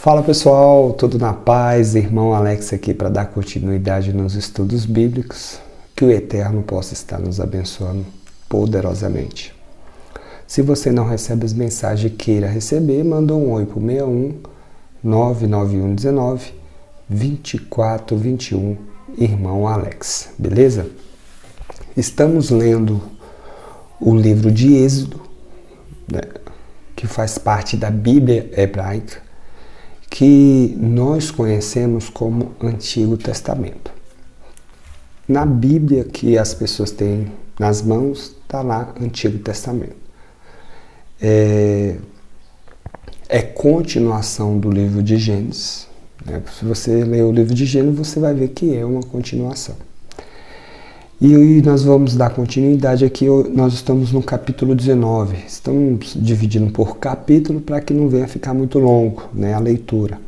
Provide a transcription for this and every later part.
Fala pessoal, tudo na paz? Irmão Alex aqui para dar continuidade nos estudos bíblicos, que o Eterno possa estar nos abençoando poderosamente. Se você não recebe as mensagens e queira receber, manda um oi para o 61 99119 2421, Irmão Alex, beleza? Estamos lendo o livro de Êxodo, né, que faz parte da Bíblia hebraica, que nós conhecemos como Antigo Testamento. Na Bíblia que as pessoas têm nas mãos, está lá Antigo Testamento. É continuação do livro de Gênesis. Né? Se você ler o livro de Gênesis, você vai ver que é uma continuação. E nós vamos dar continuidade aqui, nós estamos no capítulo 19. Estamos dividindo por capítulo para que não venha ficar muito longo, né, a leitura.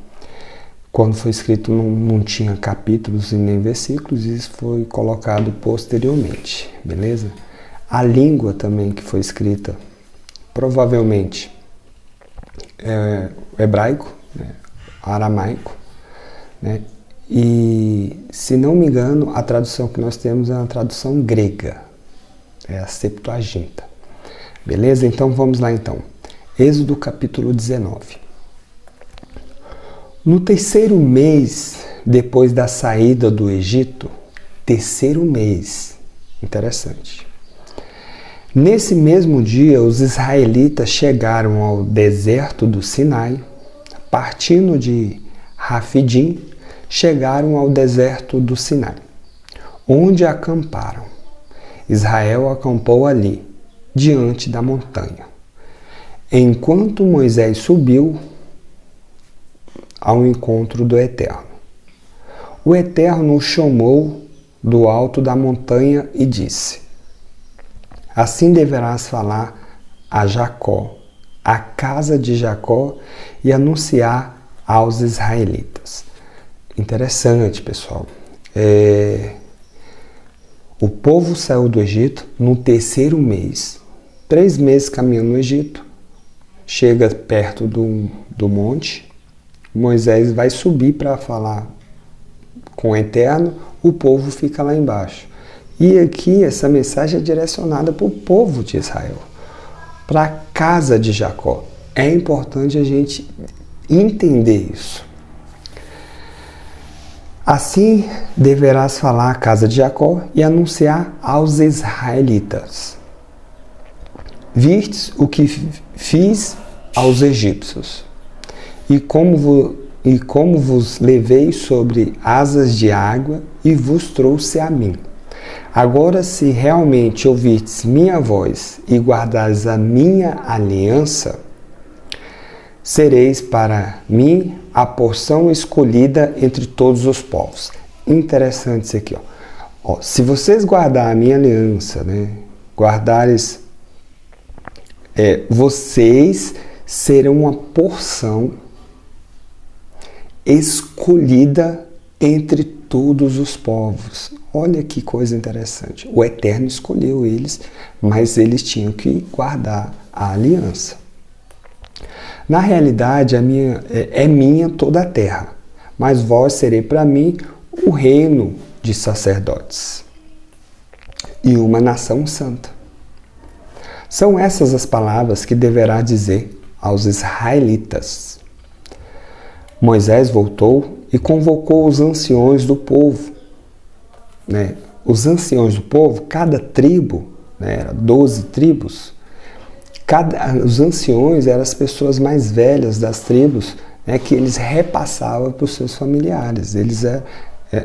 Quando foi escrito não tinha capítulos e nem versículos, e isso foi colocado posteriormente, beleza? A língua também que foi escrita, provavelmente hebraico, né, aramaico, né? E, se não me engano, a tradução que nós temos é uma tradução grega, é a Septuaginta. Beleza? Então vamos lá então. Êxodo capítulo 19. No terceiro mês depois da saída do Egito, terceiro mês, interessante. Nesse mesmo dia, os israelitas chegaram ao deserto do Sinai, partindo de Rafidim, chegaram ao deserto do Sinai, onde acamparam. Israel acampou ali, diante da montanha. Enquanto Moisés subiu ao encontro do Eterno. O Eterno o chamou do alto da montanha e disse: Assim deverás falar a Jacó, à casa de Jacó, e anunciar aos israelitas. Interessante, pessoal. O povo saiu do Egito no terceiro mês. 3 meses caminhando no Egito. Chega perto do monte. Moisés vai subir para falar com o Eterno. O povo fica lá embaixo. E aqui essa mensagem é direcionada para o povo de Israel, para a casa de Jacó. É importante a gente entender isso. Assim deverás falar à casa de Jacó e anunciar aos israelitas: Vistes o que fiz aos egípcios, e como vos levei sobre asas de água e vos trouxe a mim. Agora, se realmente ouvirdes minha voz e guardares a minha aliança, sereis para mim a porção escolhida entre todos os povos. Interessante isso aqui, ó. Se vocês guardarem a minha aliança, né, guardares, vocês serão uma porção escolhida entre todos os povos. Olha que coisa interessante. O Eterno escolheu eles, mas eles tinham que guardar a aliança. Na realidade, é minha toda a terra, mas vós serei para mim o reino de sacerdotes e uma nação santa. São essas as palavras que deverá dizer aos israelitas. Moisés voltou e convocou os anciões do povo. Né? Os anciões do povo, cada tribo, né, era 12 tribos, os anciões eram as pessoas mais velhas das tribos, né, que eles repassavam para os seus familiares.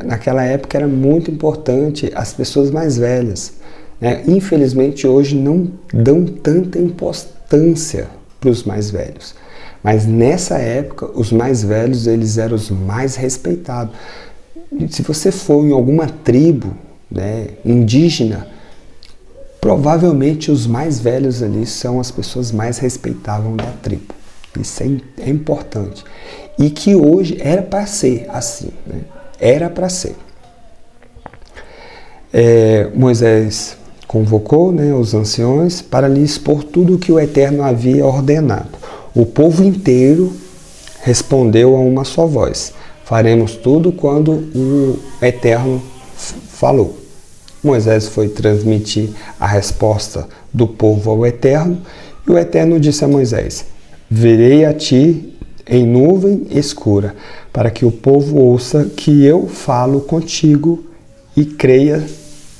Naquela época era muito importante as pessoas mais velhas. Né? Infelizmente hoje não dão tanta importância para os mais velhos. Mas nessa época os mais velhos eles eram os mais respeitados. Se você for em alguma tribo, né, indígena, provavelmente os mais velhos ali são as pessoas mais respeitáveis da tribo. Isso é importante. E que hoje era para ser assim. Né? Era para ser. Moisés convocou, né, os anciões para lhe expor tudo o que o Eterno havia ordenado. O povo inteiro respondeu a uma só voz: faremos tudo quando o Eterno falou. Moisés foi transmitir a resposta do povo ao Eterno, e o Eterno disse a Moisés: virei a ti em nuvem escura, para que o povo ouça que eu falo contigo e creia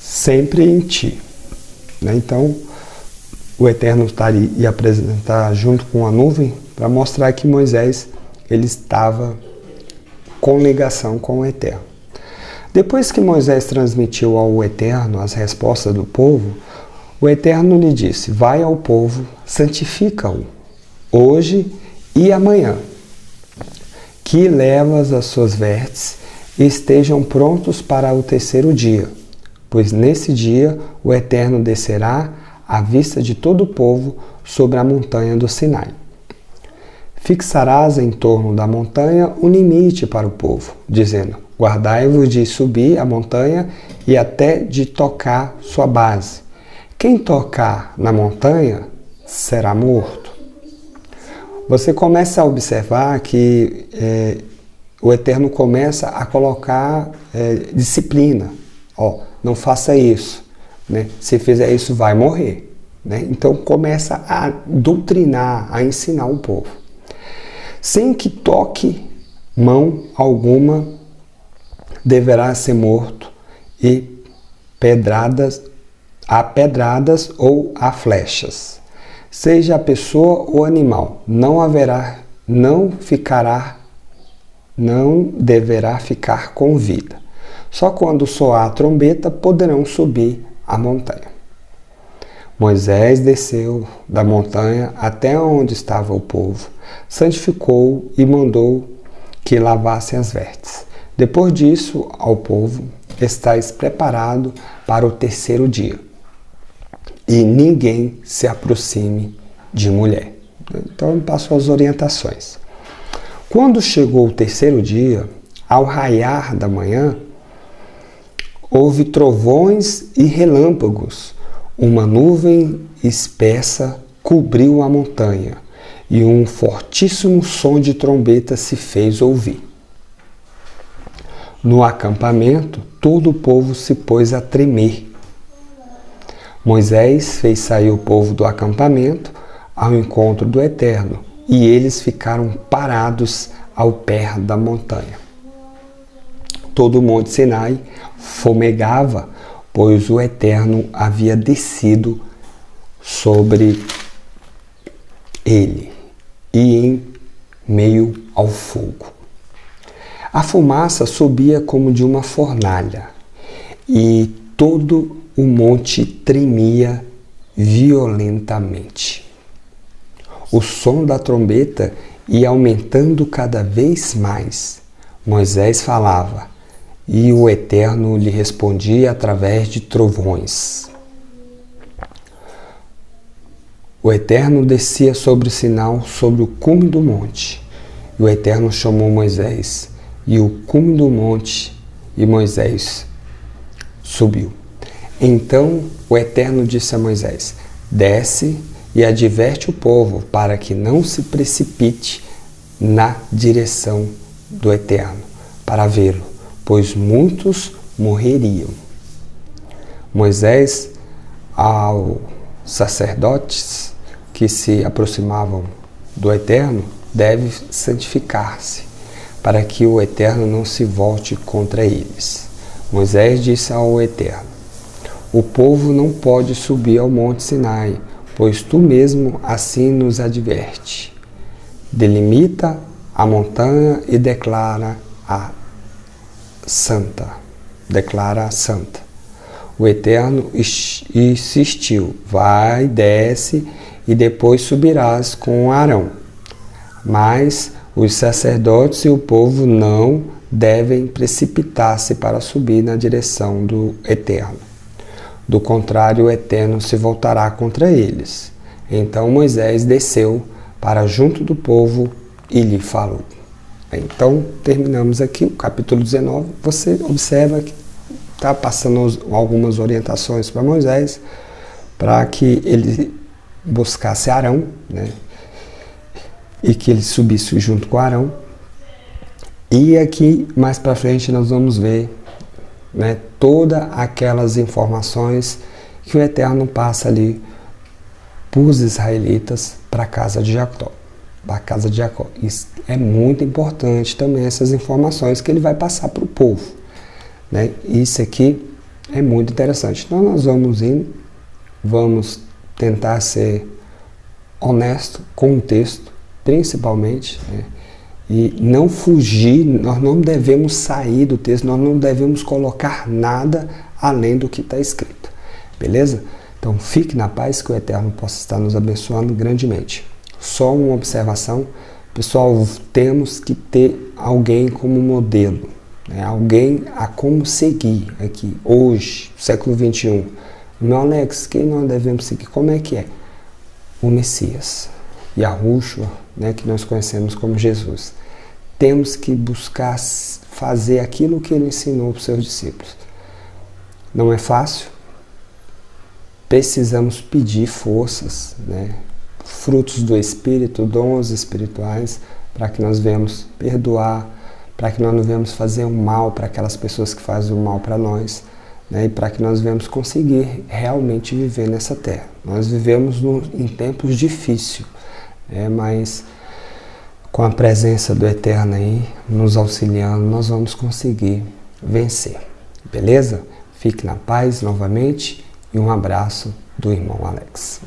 sempre em ti. Então, o Eterno ia apresentar junto com a nuvem para mostrar que Moisés ele estava com ligação com o Eterno. Depois que Moisés transmitiu ao Eterno as respostas do povo, o Eterno lhe disse: vai ao povo, santifica-o, hoje e amanhã, que levas as suas vestes e estejam prontos para o terceiro dia, pois nesse dia o Eterno descerá à vista de todo o povo sobre a montanha do Sinai. Fixarás em torno da montanha um limite para o povo, dizendo: guardai-vos de subir a montanha e até de tocar sua base. Quem tocar na montanha será morto. Você começa a observar que o Eterno começa a colocar disciplina. Não faça isso. Né? Se fizer isso, vai morrer. Né? Então começa a doutrinar, a ensinar o povo. Sem que toque mão alguma, deverá ser morto, e a pedradas ou a flechas. Seja a pessoa ou animal, não deverá ficar com vida. Só quando soar a trombeta poderão subir a montanha. Moisés desceu da montanha até onde estava o povo, santificou e mandou que lavassem as vestes. Depois disso, ao povo: estais preparado para o terceiro dia, e ninguém se aproxime de mulher. Então ele passou as orientações. Quando chegou o terceiro dia, ao raiar da manhã, houve trovões e relâmpagos. Uma nuvem espessa cobriu a montanha, e um fortíssimo som de trombeta se fez ouvir. No acampamento, todo o povo se pôs a tremer. Moisés fez sair o povo do acampamento ao encontro do Eterno, e eles ficaram parados ao pé da montanha. Todo o monte Sinai fumegava, pois o Eterno havia descido sobre ele e em meio ao fogo. A fumaça subia como de uma fornalha, e todo o monte tremia violentamente. O som da trombeta ia aumentando cada vez mais. Moisés falava, e o Eterno lhe respondia através de trovões. O Eterno descia sobre o Sinai, sobre o cume do monte. E o Eterno chamou Moisés, e o cume do monte, e Moisés subiu. Então o Eterno disse a Moisés: desce e adverte o povo, para que não se precipite na direção do Eterno, para vê-lo, pois muitos morreriam. Moisés, aos sacerdotes que se aproximavam do Eterno, deve santificar-se, para que o Eterno não se volte contra eles. Moisés disse ao Eterno: o povo não pode subir ao monte Sinai, pois tu mesmo assim nos adverte. Delimita a montanha e declara santa. O Eterno insistiu: vai, desce, e depois subirás com Arão. Mas os sacerdotes e o povo não devem precipitar-se para subir na direção do Eterno. Do contrário, o Eterno se voltará contra eles. Então Moisés desceu para junto do povo e lhe falou. Então, terminamos aqui o capítulo 19. Você observa que está passando algumas orientações para Moisés, para que ele buscasse Arão, né? E que ele subisse junto com Arão. E aqui, mais para frente, nós vamos ver, né, todas aquelas informações que o Eterno passa ali para os israelitas, para a casa de Jacó. Para a casa de Jacó. Isso é muito importante também, essas informações que ele vai passar para o povo. Né? Isso aqui é muito interessante. Então nós vamos indo, vamos tentar ser honesto com o texto, principalmente, né? E não fugir, nós não devemos sair do texto, nós não devemos colocar nada além do que está escrito. Beleza? Então fique na paz, que o Eterno possa estar nos abençoando grandemente. Só uma observação, pessoal, temos que ter alguém como modelo, né? Alguém a como seguir aqui, hoje, século XXI. Meu Alex, quem nós devemos seguir? Como é que é? O Messias, Yahushua, né, que nós conhecemos como Jesus. Temos que buscar fazer aquilo que ele ensinou para os seus discípulos. Não é fácil. Precisamos pedir forças, né, frutos do Espírito, dons espirituais, para que nós venhamos perdoar, para que nós não venhamos fazer o mal para aquelas pessoas que fazem o mal para nós, né, e para que nós venhamos conseguir realmente viver nessa terra. Nós vivemos em tempos difíceis, mas com a presença do Eterno aí, nos auxiliando, nós vamos conseguir vencer. Beleza? Fique na paz novamente e um abraço do irmão Alex.